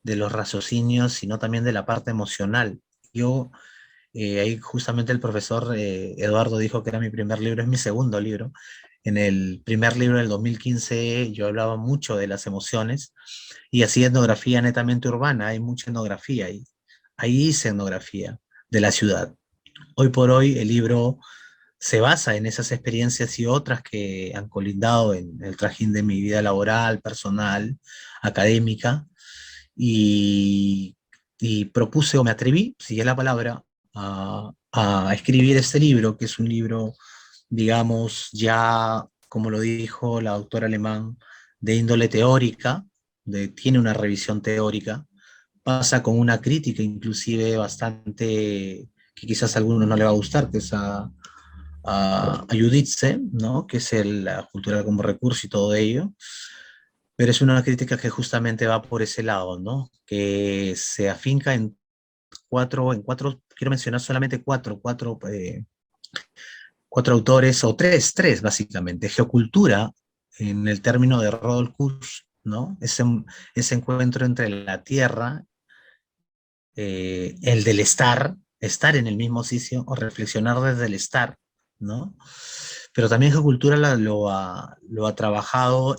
de los raciocinios, sino también de la parte emocional. Yo, ahí justamente el profesor Eduardo dijo que era mi primer libro, es mi segundo libro. En el primer libro del 2015 yo hablaba mucho de las emociones y hacía etnografía netamente urbana, hay mucha etnografía ahí. Ahí hice etnografía de la ciudad. Hoy por hoy el libro se basa en esas experiencias y otras que han colindado en el trajín de mi vida laboral, personal, académica, y, y propuse o me atreví, si es la palabra, a escribir este libro, que es un libro, digamos, ya, como lo dijo la autora alemán, de índole teórica, tiene una revisión teórica, pasa con una crítica inclusive bastante, que quizás a algunos no le va a gustar, que es a Judice, ¿no? Que es la cultura como recurso y todo ello, pero es una crítica que justamente va por ese lado, ¿no? Que se afinca en cuatro, quiero mencionar solamente cuatro autores, o tres básicamente. Geocultura, en el término de Rodolph Kusch, ¿no? Ese encuentro entre la tierra, el del estar en el mismo sitio, o reflexionar desde el estar, ¿no? Pero también Geocultura lo ha trabajado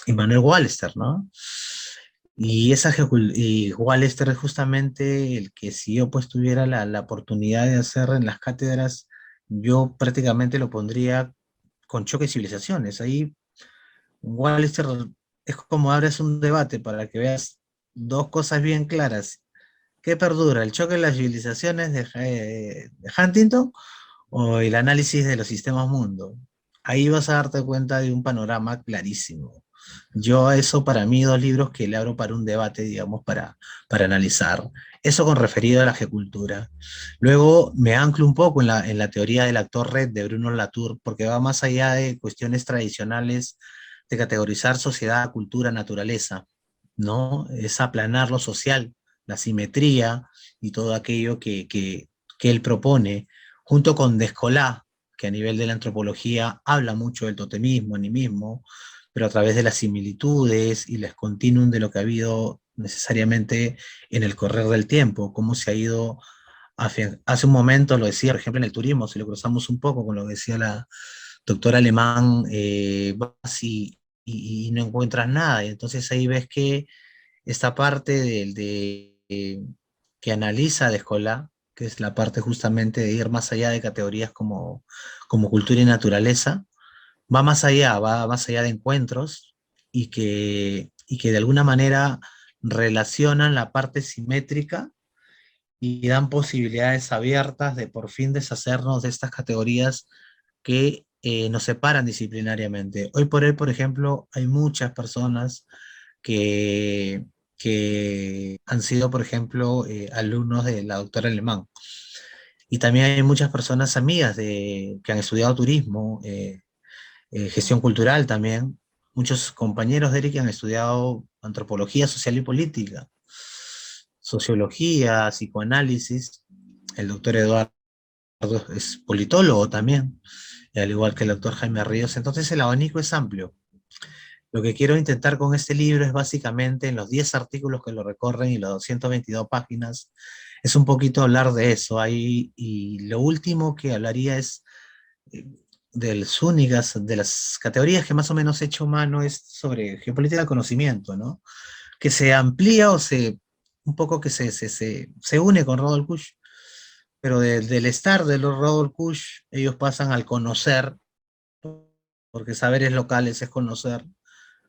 Immanuel Wallerster, ¿no? Y Wallerster es justamente el que, si yo pues tuviera la oportunidad de hacer en las cátedras, yo prácticamente lo pondría con Choque de Civilizaciones. Ahí Wallerster es como abres un debate para que veas dos cosas bien claras. ¿Qué perdura? ¿El choque de las civilizaciones de Huntington o el análisis de los sistemas mundo? Ahí vas a darte cuenta de un panorama clarísimo. Yo eso, para mí, dos libros que le abro para un debate, digamos, para analizar. Eso con referido a la gecultura. Luego me anclo un poco en la teoría del actor red de Bruno Latour, porque va más allá de cuestiones tradicionales de categorizar sociedad, cultura, naturaleza, ¿no? Es aplanar lo social, la simetría y todo aquello que él propone, junto con Descola, que a nivel de la antropología habla mucho del totemismo, animismo, pero a través de las similitudes y las continuum de lo que ha habido necesariamente en el correr del tiempo, cómo se ha ido, hace un momento lo decía, por ejemplo, en el turismo, si lo cruzamos un poco con lo que decía la doctora Alemán, vas y no encuentras nada, y entonces ahí ves que esta parte que analiza de Escolá, que es la parte justamente de ir más allá de categorías como cultura y naturaleza, va más allá de encuentros y que de alguna manera relacionan la parte simétrica y dan posibilidades abiertas de por fin deshacernos de estas categorías que nos separan disciplinariamente. Hoy por hoy, por ejemplo, hay muchas personas que, que han sido, por ejemplo, alumnos de la doctora Alemán. Y también hay muchas personas amigas que han estudiado turismo, gestión cultural también. Muchos compañeros de Eric han estudiado antropología social y política. sociología, psicoanálisis. El doctor Eduardo es politólogo también, al igual que el doctor Jaime Ríos. Entonces el abanico es amplio. Lo que quiero intentar con este libro es básicamente, en los 10 artículos que lo recorren y las 222 páginas, es un poquito hablar de eso. Ahí, y lo último que hablaría es de las únicas, de las categorías que más o menos he hecho mano, es sobre geopolítica del conocimiento, ¿no? Que se amplía o un poco que se une con Rodolphe Kusch, pero del estar de los Rodolphe Kusch, ellos pasan al conocer, porque saberes locales es conocer,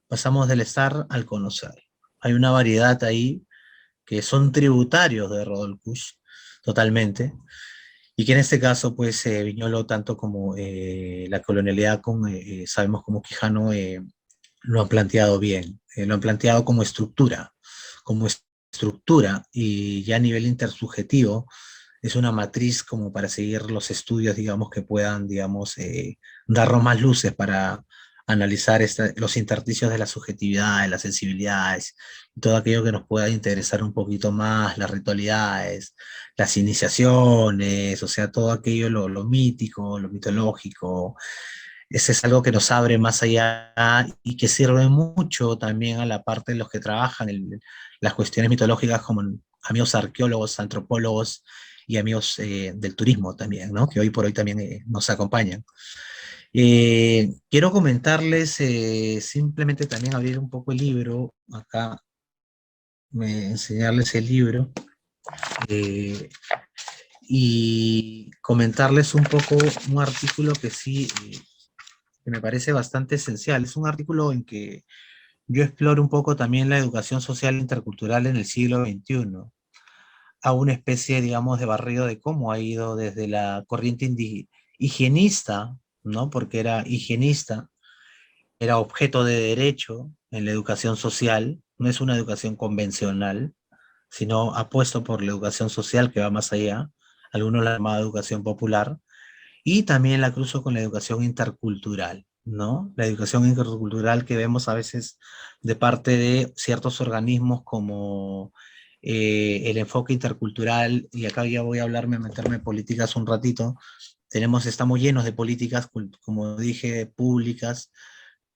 pasamos del estar al conocer. Hay una variedad ahí que son tributarios de Rodolphe Kusch, totalmente, y que en este caso, pues, Viñolo, tanto como la colonialidad, sabemos como Quijano, lo han planteado bien, lo han planteado como estructura, y ya a nivel intersubjetivo, es una matriz como para seguir los estudios, digamos, que puedan, digamos, darnos más luces para analizar los intersticios de la subjetividad, de las sensibilidades, todo aquello que nos pueda interesar un poquito más, las ritualidades, las iniciaciones, o sea, todo aquello, lo mítico, lo mitológico. Ese es algo que nos abre más allá y que sirve mucho también a la parte de los que trabajan las cuestiones mitológicas, como amigos arqueólogos, antropólogos y amigos del turismo también, ¿no? Que hoy por hoy también nos acompañan. Quiero comentarles, simplemente también abrir un poco el libro, acá, enseñarles el libro, y comentarles un poco un artículo que sí, que me parece bastante esencial. Es un artículo en que yo exploro un poco también la educación social intercultural en el siglo XXI, a una especie, digamos, de barrido de cómo ha ido desde la corriente higienista, ¿no? Porque era higienista, era objeto de derecho en la educación social, no es una educación convencional, sino apuesto por la educación social que va más allá, algunos la llaman educación popular, y también la cruzo con la educación intercultural, ¿no? La educación intercultural que vemos a veces de parte de ciertos organismos como el enfoque intercultural, y acá ya voy a meterme en políticas un ratito. Estamos llenos de políticas, como dije, públicas.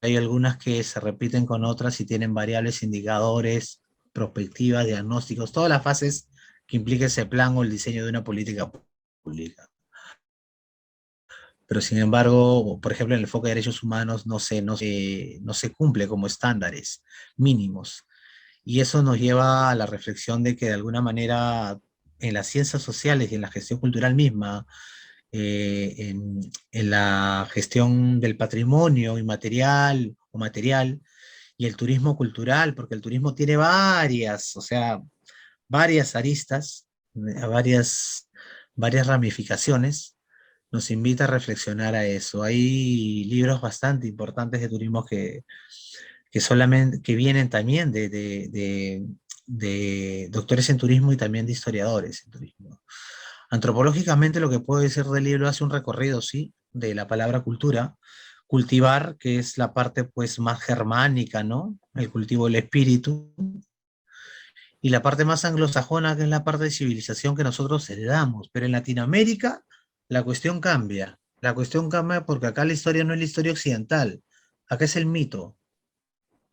Hay algunas que se repiten con otras y tienen variables, indicadores, perspectivas, diagnósticos, todas las fases que implica ese plan o el diseño de una política pública. Pero sin embargo, por ejemplo, en el enfoque de derechos humanos no se cumple como estándares mínimos. Y eso nos lleva a la reflexión de que de alguna manera en las ciencias sociales y en la gestión cultural misma, en la gestión del patrimonio inmaterial o material, y el turismo cultural, porque el turismo tiene varias aristas, varias ramificaciones, nos invita a reflexionar a eso. Hay libros bastante importantes de turismo que vienen también de doctores en turismo y también de historiadores en turismo. Antropológicamente, lo que puedo decir del libro hace un recorrido, sí, de la palabra cultura, cultivar, que es la parte pues más germánica, ¿no? El cultivo del espíritu, y la parte más anglosajona, que es la parte de civilización que nosotros heredamos. Pero en Latinoamérica la cuestión cambia. La cuestión cambia porque acá la historia no es la historia occidental. Acá es el mito.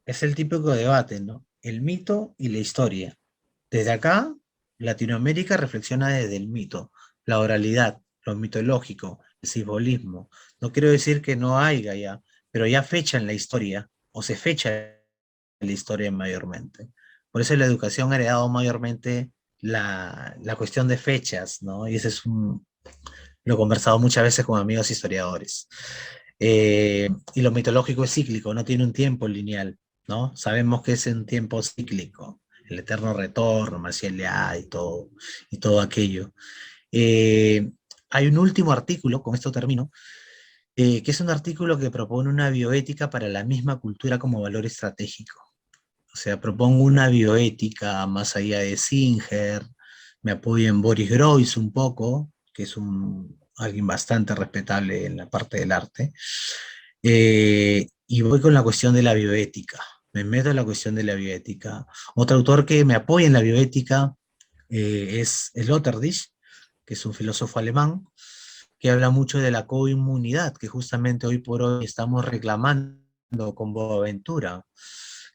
Es el típico debate, ¿no? El mito y la historia. Desde acá, Latinoamérica reflexiona desde el mito, la oralidad, lo mitológico, el simbolismo. No quiero decir que no haya ya, pero ya fechan la historia, o se fecha la historia mayormente. Por eso la educación ha heredado mayormente la cuestión de fechas, ¿no? Y ese lo he conversado muchas veces con amigos historiadores. Y lo mitológico es cíclico, no tiene un tiempo lineal, ¿no? Sabemos que es un tiempo cíclico, el eterno retorno, Marcial Leá y todo aquello. Hay un último artículo, con esto termino, que es un artículo que propone una bioética para la misma cultura como valor estratégico. O sea, propongo una bioética más allá de Singer, me apoyo en Boris Groys un poco, que es alguien bastante respetable en la parte del arte, y voy con la cuestión de la bioética, me meto en la cuestión de la bioética. Otro autor que me apoya en la bioética es Sloterdijk, que es un filósofo alemán, que habla mucho de la coinmunidad, que justamente hoy por hoy estamos reclamando con Boaventura,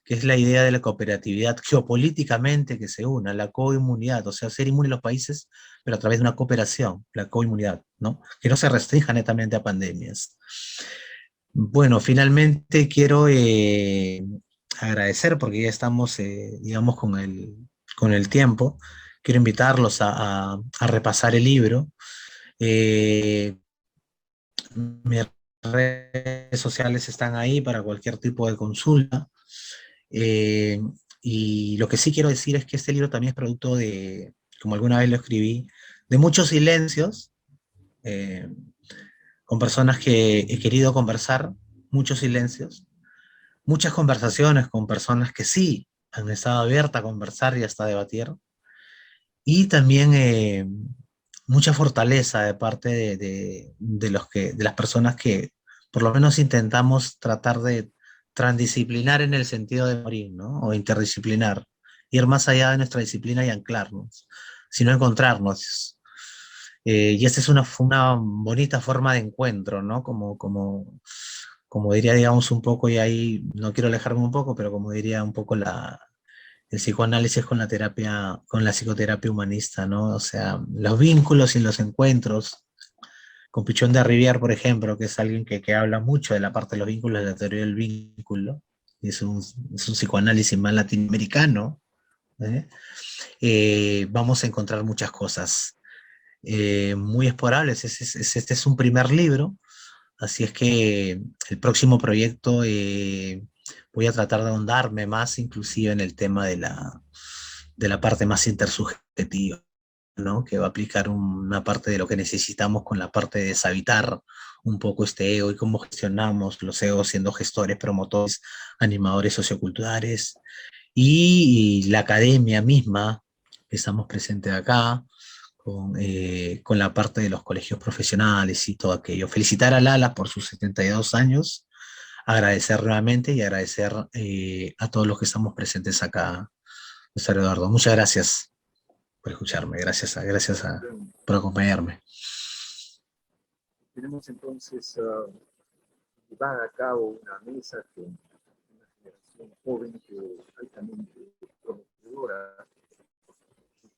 que es la idea de la cooperatividad geopolíticamente que se una, la coinmunidad, o sea, ser inmune a los países, pero a través de una cooperación, la coinmunidad, ¿no? Que no se restrinja netamente a pandemias. Bueno, finalmente quiero agradecer, porque ya estamos, digamos, con el tiempo. Quiero invitarlos a repasar el libro. Eh, Mis redes sociales están ahí para cualquier tipo de consulta. Eh, y lo que sí quiero decir es que este libro también es producto de, como alguna vez lo escribí, de muchos silencios, eh, con personas que he querido conversar, muchos silencios, muchas conversaciones con personas que sí han estado abiertas a conversar y hasta debatir, y también mucha fortaleza de parte de las personas que por lo menos intentamos tratar de transdisciplinar en el sentido de morir, ¿no? O interdisciplinar, ir más allá de nuestra disciplina y anclarnos, sino encontrarnos. Y esta es una bonita forma de encuentro, ¿no? Como diría, digamos, un poco, y ahí no quiero alejarme un poco, pero como diría un poco el psicoanálisis con la terapia, con la psicoterapia humanista, ¿no? O sea, los vínculos y los encuentros. Con Pichón de Rivière, por ejemplo, que es alguien que habla mucho de la parte de los vínculos, de la teoría del vínculo, y es un psicoanálisis más latinoamericano, ¿eh? Vamos a encontrar muchas cosas muy explorables. Este es un primer libro, así es que el próximo proyecto voy a tratar de ahondarme más inclusive en el tema de la parte más intersubjetiva, ¿no? Que va a aplicar una parte de lo que necesitamos con la parte de deshabitar un poco este ego y cómo gestionamos los egos siendo gestores, promotores, animadores socioculturales y la academia misma, que estamos presentes acá, con la parte de los colegios profesionales y todo aquello. Felicitar a Lala por sus 72 años, agradecer nuevamente y agradecer a todos los que estamos presentes acá, Mr. Eduardo. Muchas gracias por escucharme, por acompañarme. Tenemos entonces llevada a cabo una mesa con una generación joven que altamente prometedora,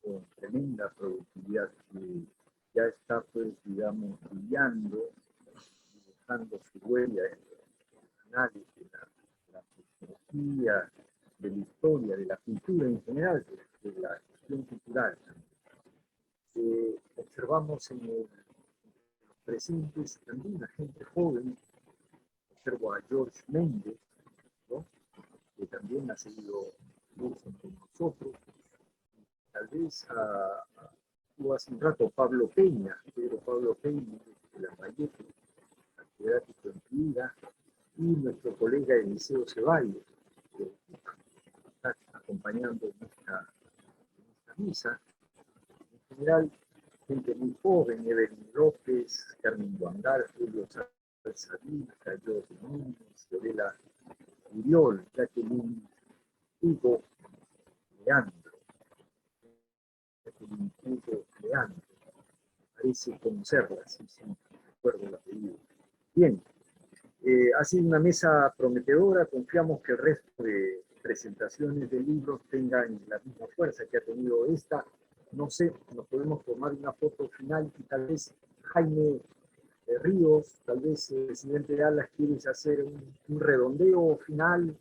con tremenda productividad, que ya está, pues, digamos, brillando, dejando su huella en el análisis de la sociología, de la historia, de la cultura en general, de la cuestión cultural. Observamos en los presentes también a gente joven. Observo a George Méndez, ¿no? Que también ha seguido mucho con nosotros. Tal vez hace un rato Pablo Peña, Pedro Pablo Peña, de la Mayete, catedrático en vida, y nuestro colega Eliseo Ceballos, que está acompañando en esta misa. En general, gente muy joven: Evelyn López, Carmen Guandar, Julio Salsadín, Cayo Núñez, Fiorella Uriol, Jacqueline Hugo Leandro. Jacqueline Hugo Leandro. Parece conocerla, sí, recuerdo el apellido. Bien, ha sido una mesa prometedora. Confiamos que el resto de presentaciones de libros tengan la misma fuerza que ha tenido esta. No sé, nos podemos tomar una foto final y tal vez Jaime Ríos, tal vez el presidente de Alas, quieres hacer un redondeo final,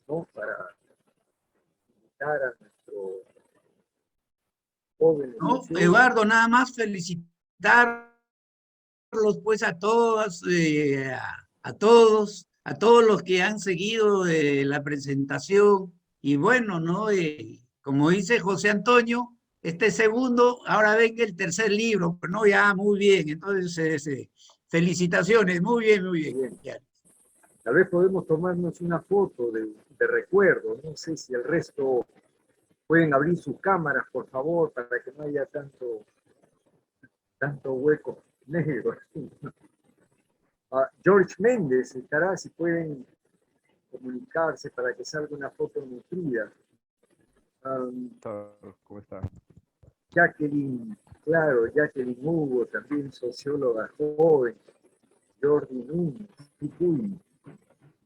¿no? Para invitar a nuestros jóvenes. No, Eduardo, nada más felicitarlos pues a todas, a todos los que han seguido la presentación. Y bueno, ¿no? Como dice José Antonio, este segundo, ahora venga el tercer libro, pero no, ya, muy bien. Entonces, felicitaciones, muy bien, muy bien. Bien. Tal vez podemos tomarnos una foto de recuerdo. No sé si el resto pueden abrir sus cámaras, por favor, para que no haya tanto hueco negro. George Méndez estará, si pueden comunicarse para que salga una foto nutrida. ¿Cómo está? Jacqueline, claro, Jacqueline Hugo, también socióloga joven, Jordi Núñez, Picuy,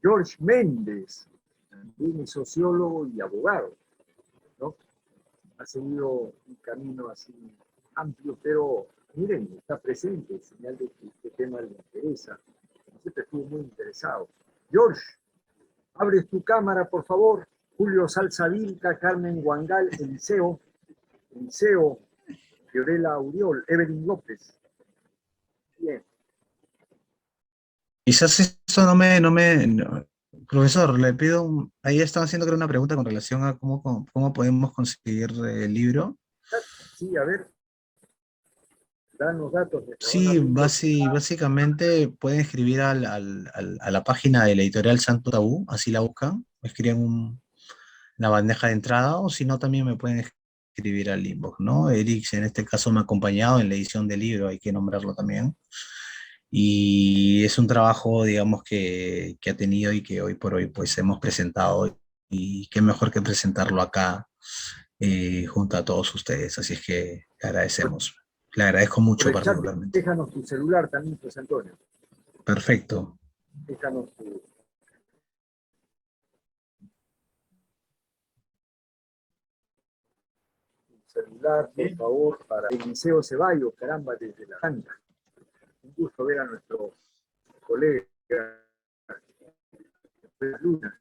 George Méndez, también es sociólogo y abogado, ¿no? Ha seguido un camino así amplio, pero miren, está presente, señal de que este tema le interesa. Siempre estuvo muy interesado. George, abres tu cámara, por favor. Julio Salsavilca, Carmen Guangal, Eliseo, Fiorella Auriol, Evelyn López. Bien. Quizás esto profesor, le pido, ahí están haciendo creo una pregunta con relación a cómo podemos conseguir el libro. Sí, a ver, danos datos. Sí, básicamente pueden escribir a la página de la editorial Santo Tabú, así la buscan, escriben la bandeja de entrada, o si no, también me pueden escribir al inbox, ¿no? Eric, en este caso, me ha acompañado en la edición del libro, hay que nombrarlo también. Y es un trabajo, digamos, que ha tenido y que hoy por hoy, pues, hemos presentado, y qué mejor que presentarlo acá, junto a todos ustedes. Así es que le agradecemos. Le agradezco mucho Por el chat, particularmente. déjanos tu celular también, José Antonio. Perfecto. Déjanos tu celular, por favor, para Eliseo Ceballos, caramba, desde la banca. Un gusto ver a nuestro colega Lunas.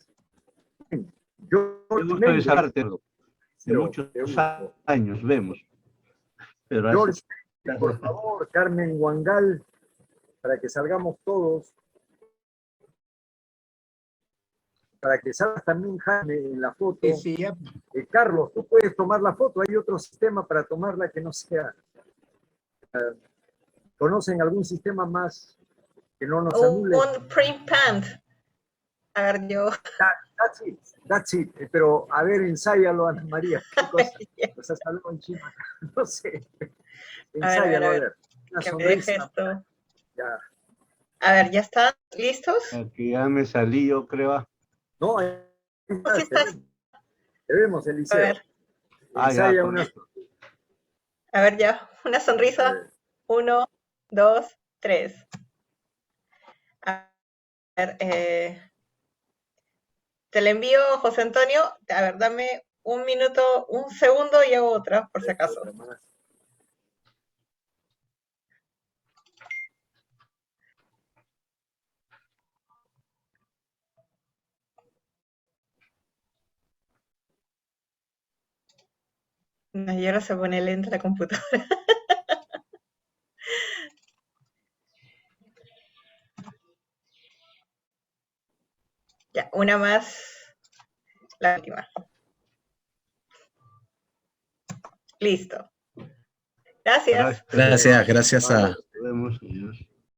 Yo Qué gusto de saludarte, de Eliseo, muchos qué gusto. años vemos. Pero hace- George, por favor, Carmen Guangal, para que salgamos todos, para que salgas también Jaime en la foto. Sí, sí, ya. Carlos, tú puedes tomar la foto, hay otro sistema para tomarla que no sea. ¿Conocen algún sistema más que no nos anule? Un print pant. A ver, yo. That's it. Pero a ver, ensáyalo, Ana María. ¿Qué cosa? Nos has hablado en chino. No sé. Ensáyalo, a ver. Una Que me deje sonrisa. esto. Ya. A ver, ¿ya están listos? Aquí ya me salí, yo creo. No, ahí está, te vemos, A Eliseo. ver, Ensaya ya, una. a ver ya. Una sonrisa. 1, 2, 3. A ver, te la envío, José Antonio. A ver, dame un minuto, un segundo y hago otra, por si acaso. No, y ahora se pone lenta la computadora. Ya, una más. La última. Listo. Gracias. Gracias a... Nos vemos, adiós.